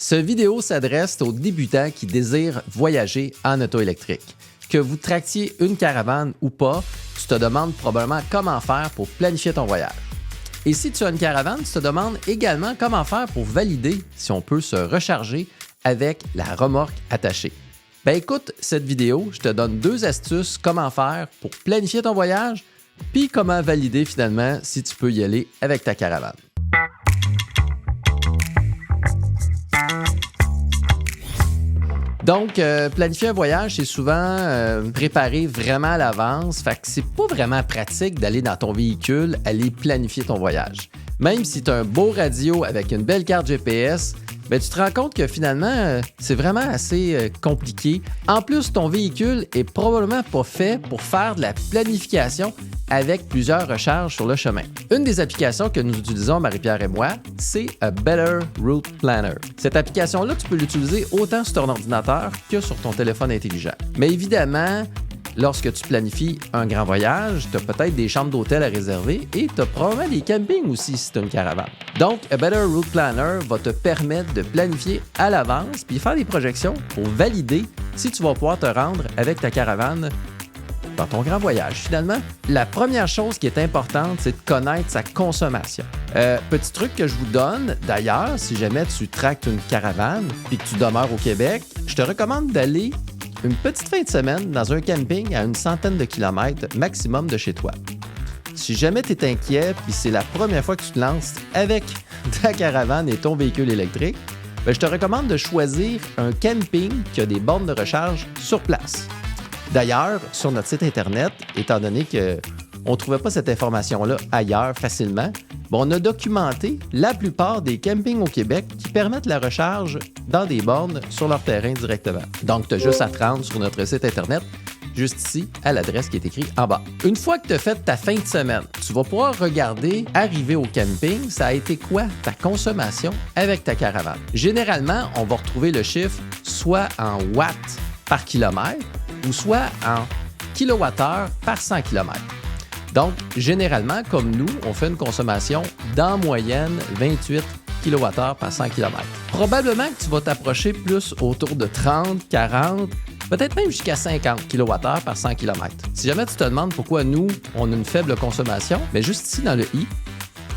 Cette vidéo s'adresse aux débutants qui désirent voyager en auto électrique. Que vous tractiez une caravane ou pas, tu te demandes probablement comment faire pour planifier ton voyage. Et si tu as une caravane, tu te demandes également comment faire pour valider si on peut se recharger avec la remorque attachée. Ben écoute cette vidéo, je te donne 2 astuces comment faire pour planifier ton voyage, puis comment valider finalement si tu peux y aller avec ta caravane. Donc, planifier un voyage, c'est souvent préparé vraiment à l'avance. Fait que c'est pas vraiment pratique d'aller dans ton véhicule, aller planifier ton voyage. Même si tu as un beau radio avec une belle carte GPS, ben, tu te rends compte que finalement, c'est vraiment assez compliqué. En plus, ton véhicule est probablement pas fait pour faire de la planification avec plusieurs recharges sur le chemin. Une des applications que nous utilisons, Marie-Pierre et moi, c'est A Better Route Planner. Cette application-là, tu peux l'utiliser autant sur ton ordinateur que sur ton téléphone intelligent. Mais évidemment, lorsque tu planifies un grand voyage, tu as peut-être des chambres d'hôtel à réserver et tu as probablement des campings aussi si tu as une caravane. Donc, A Better Route Planner va te permettre de planifier à l'avance puis faire des projections pour valider si tu vas pouvoir te rendre avec ta caravane dans ton grand voyage. Finalement, la première chose qui est importante, c'est de connaître sa consommation. Petit truc que je vous donne, d'ailleurs, si jamais tu tractes une caravane et que tu demeures au Québec, je te recommande d'aller une petite fin de semaine dans un camping à une centaine de kilomètres maximum de chez toi. Si jamais tu es inquiet puis c'est la première fois que tu te lances avec ta caravane et ton véhicule électrique, ben, je te recommande de choisir un camping qui a des bornes de recharge sur place. D'ailleurs, sur notre site Internet, étant donné qu'on ne trouvait pas cette information-là ailleurs facilement, on a documenté la plupart des campings au Québec qui permettent la recharge dans des bornes sur leur terrain directement. Donc, tu as juste à te rendre sur notre site Internet, juste ici, à l'adresse qui est écrite en bas. Une fois que tu as fait ta fin de semaine, tu vas pouvoir regarder, arriver au camping, ça a été quoi ta consommation avec ta caravane. Généralement, on va retrouver le chiffre soit en watts par kilomètre, ou soit en kilowattheure par 100 km. Donc, généralement, comme nous, on fait une consommation d'en moyenne 28 kWh par 100 km. Probablement que tu vas t'approcher plus autour de 30, 40, peut-être même jusqu'à 50 kWh par 100 km. Si jamais tu te demandes pourquoi nous, on a une faible consommation, bien juste ici dans le i,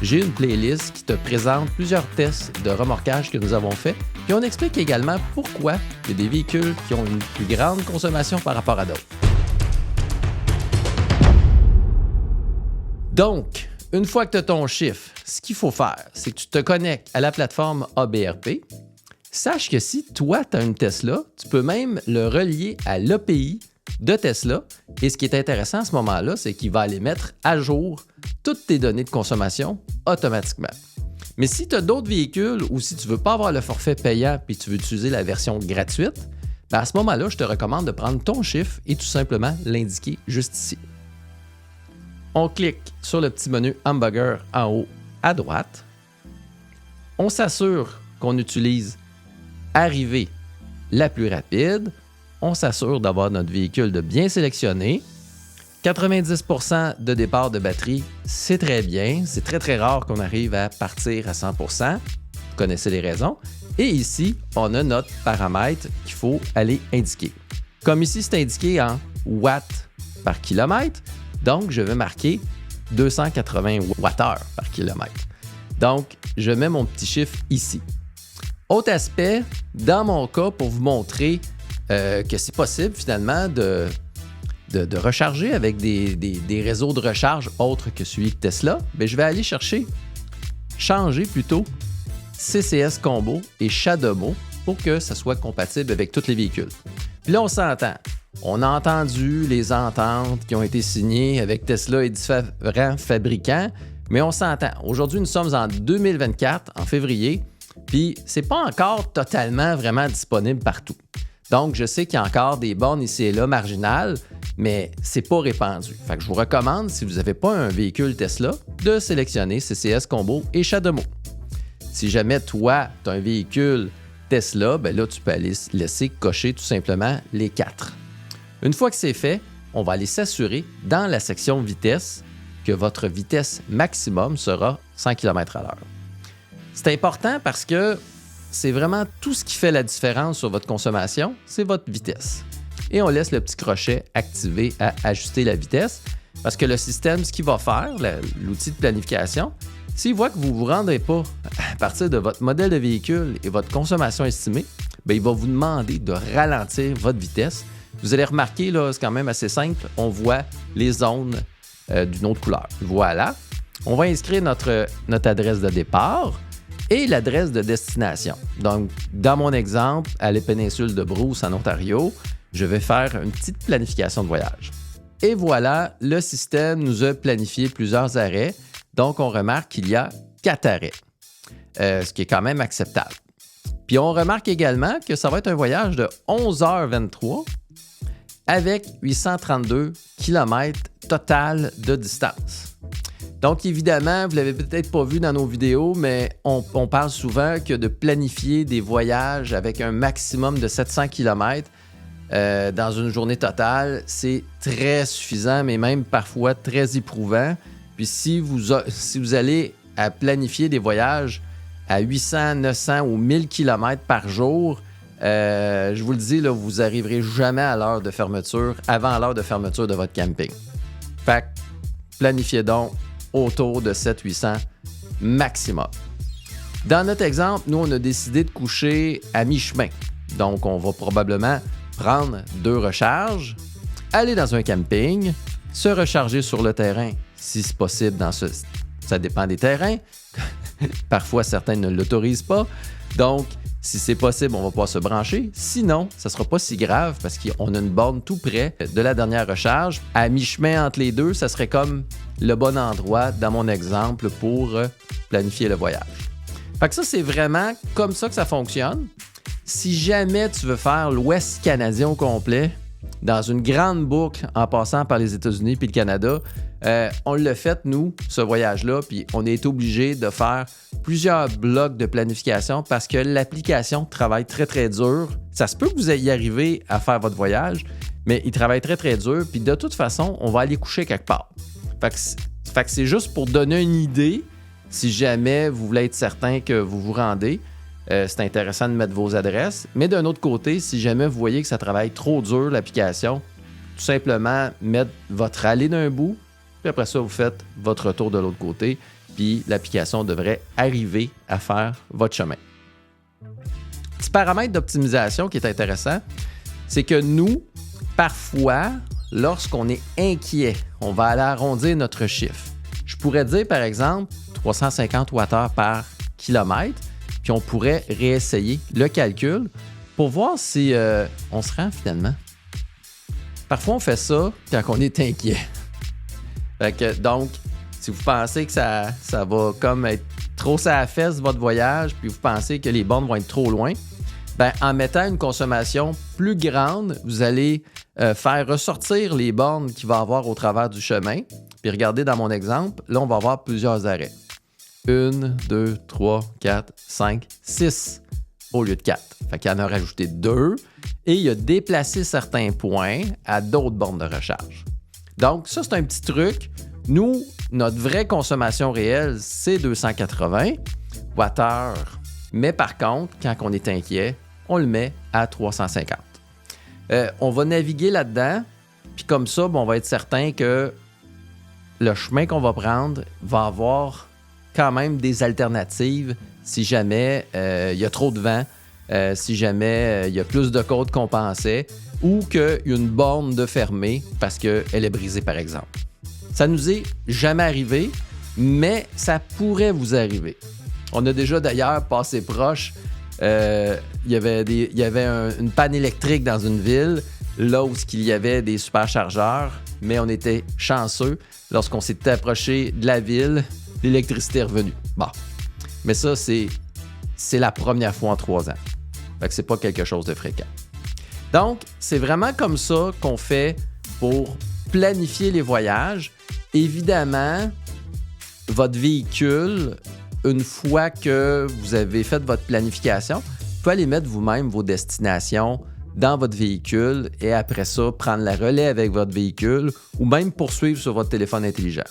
j'ai une playlist qui te présente plusieurs tests de remorquage que nous avons faits. Puis on explique également pourquoi il y a des véhicules qui ont une plus grande consommation par rapport à d'autres. Donc, une fois que tu as ton chiffre, ce qu'il faut faire, c'est que tu te connectes à la plateforme ABRP. Sache que si toi, tu as une Tesla, tu peux même le relier à l'API de Tesla. Et ce qui est intéressant à ce moment-là, c'est qu'il va aller mettre à jour toutes tes données de consommation automatiquement. Mais si tu as d'autres véhicules ou si tu ne veux pas avoir le forfait payant et tu veux utiliser la version gratuite, bien à ce moment-là, je te recommande de prendre ton chiffre et tout simplement l'indiquer juste ici. On clique sur le petit menu Hamburger en haut à droite. On s'assure qu'on utilise Arrivée la plus rapide. On s'assure d'avoir notre véhicule de bien sélectionné. 90% de départ de batterie, c'est très bien. C'est très, très rare qu'on arrive à partir à 100%. Vous connaissez les raisons. Et ici, on a notre paramètre qu'il faut aller indiquer. Comme ici, c'est indiqué en watts par kilomètre. Donc, je vais marquer 280 Wh par kilomètre. Donc, je mets mon petit chiffre ici. Autre aspect, dans mon cas, pour vous montrer que c'est possible finalement de recharger avec des réseaux de recharge autres que celui de Tesla, bien, je vais aller changer plutôt CCS Combo et CHAdeMO pour que ça soit compatible avec tous les véhicules. Puis là, on s'entend. On a entendu les ententes qui ont été signées avec Tesla et différents fabricants, mais on s'entend. Aujourd'hui, nous sommes en 2024, en février, puis c'est pas encore totalement vraiment disponible partout. Donc, je sais qu'il y a encore des bornes ici et là marginales, mais c'est pas répandu. Fait que je vous recommande, si vous n'avez pas un véhicule Tesla, de sélectionner CCS Combo et CHAdeMO. Si jamais toi, tu as un véhicule Tesla, ben là, tu peux aller laisser cocher tout simplement les 4. Une fois que c'est fait, on va aller s'assurer dans la section vitesse que votre vitesse maximum sera 100 km/h. C'est important parce que c'est vraiment tout ce qui fait la différence sur votre consommation, c'est votre vitesse. Et on laisse le petit crochet activé à ajuster la vitesse parce que le système, ce qu'il va faire, l'outil de planification, s'il voit que vous ne vous rendez pas à partir de votre modèle de véhicule et votre consommation estimée, bien, il va vous demander de ralentir votre vitesse. Vous allez remarquer, là, c'est quand même assez simple, on voit les zones d'une autre couleur. Voilà. On va inscrire notre adresse de départ et l'adresse de destination. Donc, dans mon exemple, à la péninsule de Bruce, en Ontario, je vais faire une petite planification de voyage. Et voilà, le système nous a planifié plusieurs arrêts. Donc, on remarque qu'il y a 4 arrêts, ce qui est quand même acceptable. Puis, on remarque également que ça va être un voyage de 11h23 avec 832 km total de distance. Donc, évidemment, vous ne l'avez peut-être pas vu dans nos vidéos, mais on parle souvent que de planifier des voyages avec un maximum de 700 km dans une journée totale, c'est très suffisant, mais même parfois très éprouvant. Puis si vous allez à planifier des voyages à 800, 900 ou 1000 km par jour, je vous le dis, là, vous n'arriverez jamais à l'heure de fermeture, avant l'heure de fermeture de votre camping. Fait que planifiez donc autour de 700-800 maximum. Dans notre exemple, nous, on a décidé de coucher à mi-chemin. Donc, on va probablement prendre 2 recharges, aller dans un camping, se recharger sur le terrain, si c'est possible. Ça dépend des terrains. Parfois, certains ne l'autorisent pas. Donc, si c'est possible, on va pouvoir se brancher. Sinon, ça ne sera pas si grave parce qu'on a une borne tout près de la dernière recharge. À mi-chemin entre les deux, ça serait comme le bon endroit, dans mon exemple, pour planifier le voyage. Fait que ça, c'est vraiment comme ça que ça fonctionne. Si jamais tu veux faire l'Ouest canadien au complet, dans une grande boucle en passant par les États-Unis puis le Canada, on l'a fait, nous, ce voyage-là, puis on est obligé de faire plusieurs blocs de planification parce que l'application travaille très, très dur. Ça se peut que vous ayez arrivé à faire votre voyage, mais il travaille très, très dur, puis de toute façon, on va aller coucher quelque part. Fait que c'est juste pour donner une idée, si jamais vous voulez être certain que vous vous rendez, c'est intéressant de mettre vos adresses. Mais d'un autre côté, si jamais vous voyez que ça travaille trop dur, l'application, tout simplement mettre votre allée d'un bout, puis après ça, vous faites votre retour de l'autre côté, puis l'application devrait arriver à faire votre chemin. Petit paramètre d'optimisation qui est intéressant, c'est que nous, parfois, lorsqu'on est inquiet, on va aller arrondir notre chiffre. Je pourrais dire, par exemple, 350 Wh par kilomètre, puis on pourrait réessayer le calcul pour voir si on se rend finalement. Parfois, on fait ça quand on est inquiet. Fait que, donc, si vous pensez que ça va comme être trop sur la fesse votre voyage, puis vous pensez que les bornes vont être trop loin, bien, en mettant une consommation plus grande, vous allez faire ressortir les bornes qu'il va y avoir au travers du chemin. Puis regardez dans mon exemple, là, on va avoir plusieurs arrêts. 1, 2, 3, 4, 5, 6 au lieu de 4. Fait qu'il en a rajouté 2 et il a déplacé certains points à d'autres bornes de recharge. Donc, ça, c'est un petit truc. Nous, notre vraie consommation réelle, c'est 280 Wh. Mais par contre, quand on est inquiet, on le met à 350. On va naviguer là-dedans, puis comme ça, on va être certain que le chemin qu'on va prendre va avoir quand même des alternatives si jamais il y a trop de vent, si jamais il y a plus de côtes qu'on pensait ou qu'il y a une borne de fermée parce qu'elle est brisée, par exemple. Ça nous est jamais arrivé, mais ça pourrait vous arriver. On a déjà d'ailleurs passé proche. Il y avait une panne électrique dans une ville, là où il y avait des superchargeurs, mais on était chanceux. Lorsqu'on s'est approché de la ville, l'électricité est revenue. Bon. Mais ça, c'est la première fois en 3 ans. Fait que c'est pas quelque chose de fréquent. Donc, c'est vraiment comme ça qu'on fait pour planifier les voyages. Évidemment, votre véhicule, une fois que vous avez fait votre planification, vous pouvez aller mettre vous-même vos destinations dans votre véhicule et après ça, prendre la relais avec votre véhicule ou même poursuivre sur votre téléphone intelligent.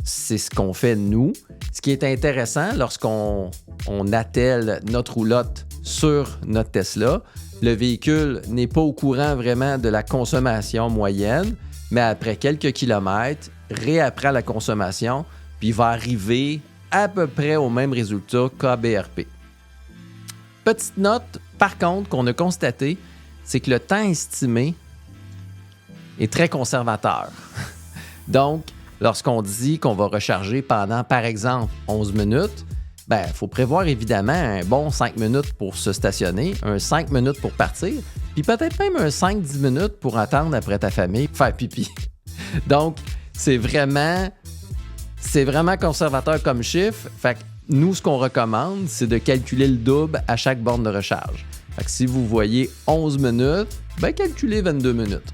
C'est ce qu'on fait nous. Ce qui est intéressant, lorsqu'on attelle notre roulotte sur notre Tesla, le véhicule n'est pas au courant vraiment de la consommation moyenne, mais après quelques kilomètres, réapprend la consommation, puis va arriver à peu près au même résultat qu'ABRP. Petite note, par contre, qu'on a constaté, c'est que le temps estimé est très conservateur. Donc, lorsqu'on dit qu'on va recharger pendant, par exemple, 11 minutes, il faut prévoir évidemment un bon 5 minutes pour se stationner, un 5 minutes pour partir, puis peut-être même un 5-10 minutes pour attendre après ta famille pour faire pipi. Donc, c'est vraiment conservateur comme chiffre. Fait que nous, ce qu'on recommande, c'est de calculer le double à chaque borne de recharge. Fait que si vous voyez 11 minutes, calculez 22 minutes.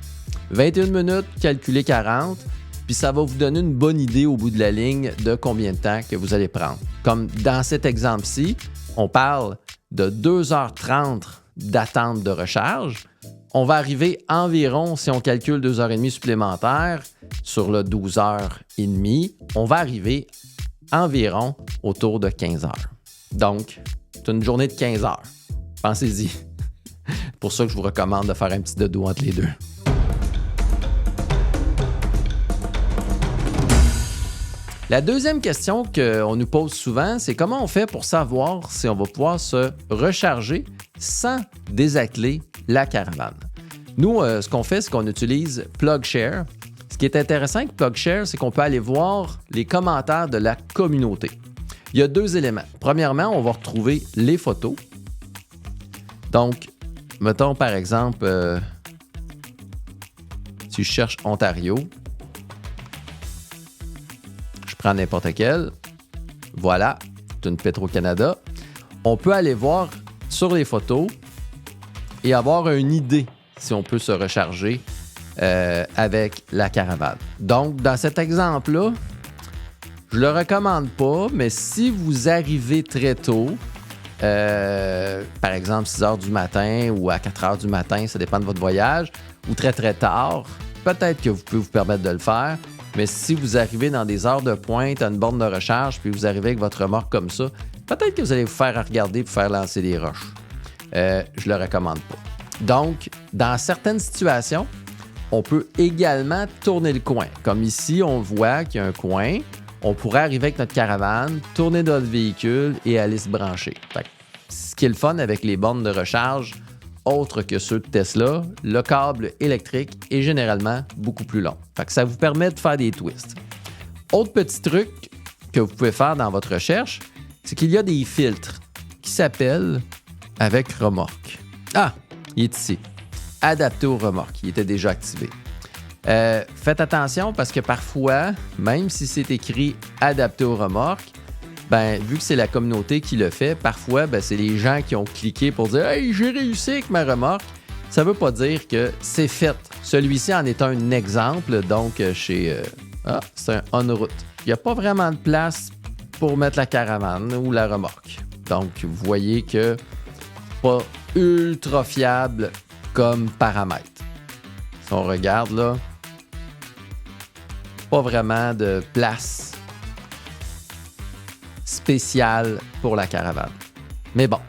21 minutes, calculez 40. Puis ça va vous donner une bonne idée au bout de la ligne de combien de temps que vous allez prendre. Comme dans cet exemple-ci, on parle de 2h30 d'attente de recharge. On va arriver environ, si on calcule 2h30 supplémentaires sur le 12h30, on va arriver environ autour de 15 heures. Donc, c'est une journée de 15 heures. Pensez-y. C'est pour ça que je vous recommande de faire un petit dodo entre les deux. La deuxième question qu'on nous pose souvent, c'est comment on fait pour savoir si on va pouvoir se recharger sans désatteler la caravane. Nous, ce qu'on fait, c'est qu'on utilise PlugShare. Ce qui est intéressant avec PlugShare, c'est qu'on peut aller voir les commentaires de la communauté. Il y a deux éléments. Premièrement, on va retrouver les photos. Donc, mettons par exemple, si je cherche Ontario, je prends n'importe quel. Voilà, c'est une Petro-Canada. On peut aller voir sur les photos et avoir une idée si on peut se recharger avec la caravane. Donc, dans cet exemple-là, je le recommande pas, mais si vous arrivez très tôt, par exemple 6 heures du matin ou à 4 heures du matin, ça dépend de votre voyage, ou très très tard, peut-être que vous pouvez vous permettre de le faire. Mais si vous arrivez dans des heures de pointe à une borne de recharge puis vous arrivez avec votre remorque comme ça, peut-être que vous allez vous faire regarder pour faire lancer des roches. Je le recommande pas. Donc, dans certaines situations, on peut également tourner le coin. Comme ici, on voit qu'il y a un coin. On pourrait arriver avec notre caravane, tourner notre véhicule et aller se brancher. Fait que, ce qui est le fun avec les bornes de recharge, autre que ceux de Tesla, le câble électrique est généralement beaucoup plus long. Fait que ça vous permet de faire des twists. Autre petit truc que vous pouvez faire dans votre recherche, c'est qu'il y a des filtres qui s'appellent avec remorque. Ah, il est ici. Adapté aux remorques. Il était déjà activé. Faites attention parce que parfois, même si c'est écrit adapté aux remorques, vu que c'est la communauté qui le fait, parfois, c'est les gens qui ont cliqué pour dire « Hey, j'ai réussi avec ma remorque ». Ça ne veut pas dire que c'est fait. Celui-ci en est un exemple, donc c'est un on-route. Il n'y a pas vraiment de place pour mettre la caravane ou la remorque. Donc, vous voyez que pas ultra fiable comme paramètre. Si on regarde là, pas vraiment de place spéciale pour la caravane. Mais bon,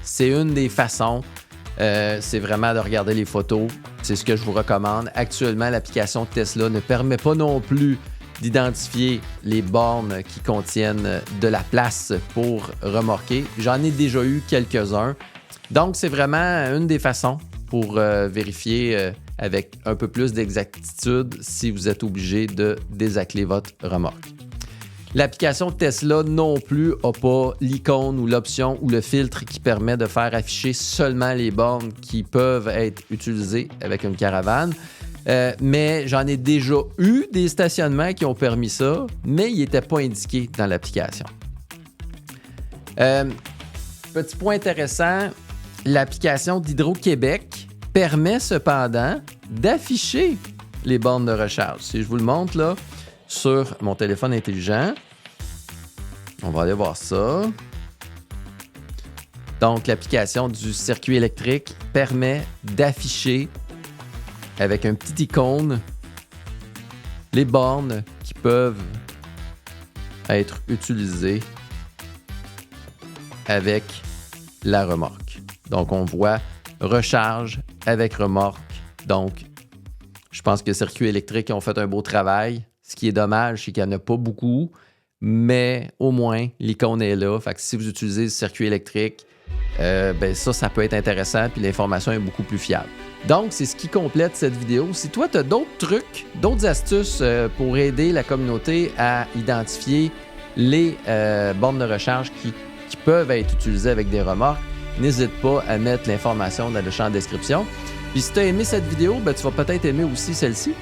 c'est une des façons, c'est vraiment de regarder les photos. C'est ce que je vous recommande. Actuellement, l'application Tesla ne permet pas non plus d'identifier les bornes qui contiennent de la place pour remorquer. J'en ai déjà eu quelques-uns. Donc, c'est vraiment une des façons pour vérifier avec un peu plus d'exactitude si vous êtes obligé de désatteler votre remorque. L'application Tesla non plus n'a pas l'icône ou l'option ou le filtre qui permet de faire afficher seulement les bornes qui peuvent être utilisées avec une caravane. Mais j'en ai déjà eu des stationnements qui ont permis ça, mais ils n'étaient pas indiqués dans l'application. Petit point intéressant, l'application d'Hydro-Québec permet cependant d'afficher les bornes de recharge. Si je vous le montre là, sur mon téléphone intelligent, on va aller voir ça. Donc, l'application du circuit électrique permet d'afficher avec un petit icône les bornes qui peuvent être utilisé avec la remorque. Donc, on voit recharge avec remorque. Donc, je pense que Circuit électrique ont fait un beau travail. Ce qui est dommage, c'est qu'il n'y en a pas beaucoup, mais au moins, l'icône est là. Fait que si vous utilisez le circuit électrique, ça peut être intéressant, puis l'information est beaucoup plus fiable. Donc, c'est ce qui complète cette vidéo. Si toi, tu as d'autres trucs, d'autres astuces pour aider la communauté à identifier les bornes de recharge qui peuvent être utilisées avec des remorques, n'hésite pas à mettre l'information dans le champ de description. Puis si tu as aimé cette vidéo, tu vas peut-être aimer aussi celle-ci.